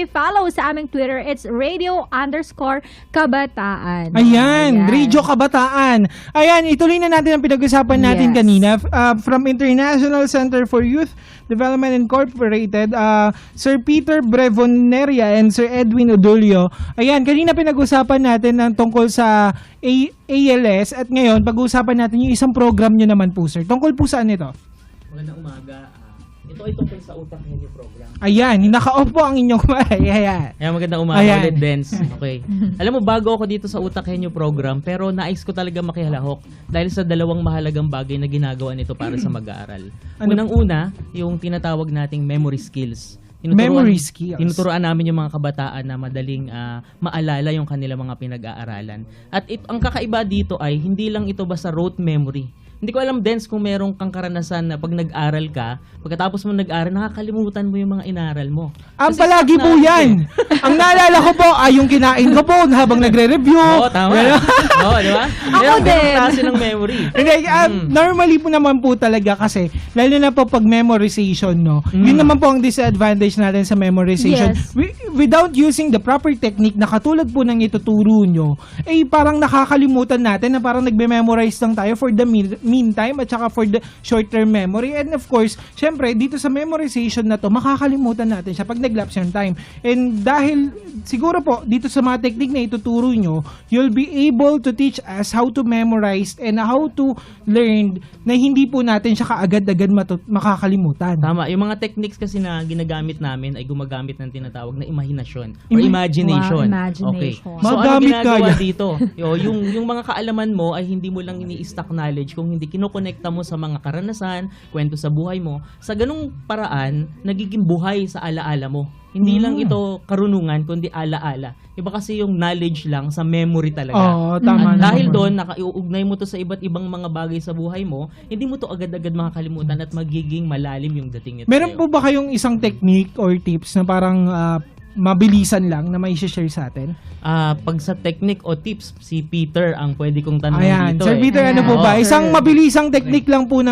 i-follow sa aming Twitter. It's radio_kabataan. Ayan, Radio Kabataan. Ayan, ituloy na natin ang pinag-usapan natin kanina. From International Center for Youth Development Incorporated, Sir Peter Brevoneria and Sir Edwin Odulio. Ayan, kanina pinag-usapan natin ng tungkol sa ALS at ngayon pag-uusapan natin yung isang program nyo naman po, sir. Tungkol po saan ito? Magandang umaga. Ito ay tungkol sa Utak Henyo program. Ayan, naka-off po ang inyong ayan. Ayan, magandang umaga ulit, Dens. Okay. Alam mo, bago ako dito sa Utak Henyo program, pero nais ko talaga makihalahok dahil sa dalawang mahalagang bagay na ginagawa nito para sa mag-aaral. Unang-una, yung tinatawag nating memory skills. Tinuturoan namin yung mga kabataan na madaling maalala yung kanilang mga pinag-aaralan. At ang kakaiba dito ay hindi lang ito basta rote memory. Hindi ko alam, Dens, kung merong kang karanasan na pag nag-aral ka, pagkatapos mo nag-aral, nakakalimutan mo yung mga inaral mo. Ang palagi po yan. Ang naalala ko po ay yung kinain ko po habang nagre-review. Oo, tama. Oo, di ba? Ako din. Klase ng memory. Normally po naman po talaga kasi, lalo na po pag memorization, no? Yun naman po ang disadvantage natin sa memorization. Yes. Without using the proper technique na katulad po ng ituturo nyo, eh parang nakakalimutan natin na parang nagbe-memorize lang tayo for the meantime at saka for the short-term memory. And of course, syempre, dito sa memorization na to, makakalimutan natin siya pag nag-lapse yung time. And dahil, siguro po, dito sa mga technique na ituturo nyo, you'll be able to teach us how to memorize and how to learn na hindi po natin siya kaagad-agad makakalimutan. Tama. Yung mga techniques kasi na ginagamit namin ay gumagamit ng tinatawag na imahinasyon or imagination. Wow, imagination. Okay. So, Magamit ano ginagawa kaya dito? Yung mga kaalaman mo ay hindi mo lang ini-stack knowledge kung hindi kinokonekta mo sa mga karanasan, kwento sa buhay mo. Sa ganung paraan, nagiging buhay sa alaala mo. Hindi lang ito karunungan, kundi alaala. Iba kasi yung knowledge lang sa memory talaga. Oo, tama. At dahil doon, nakaiuugnay mo to sa iba't ibang mga bagay sa buhay mo, hindi mo to agad-agad makakalimutan at magiging malalim yung dating nito. Meron po ba kayong isang technique or tips na parang mabilisan lang na may share sa atin? Pag sa technique o tips, si Peter ang pwede kong tanongin Ayan, dito. Sir Peter, ano po ba? Isang mabilisang technique lang po na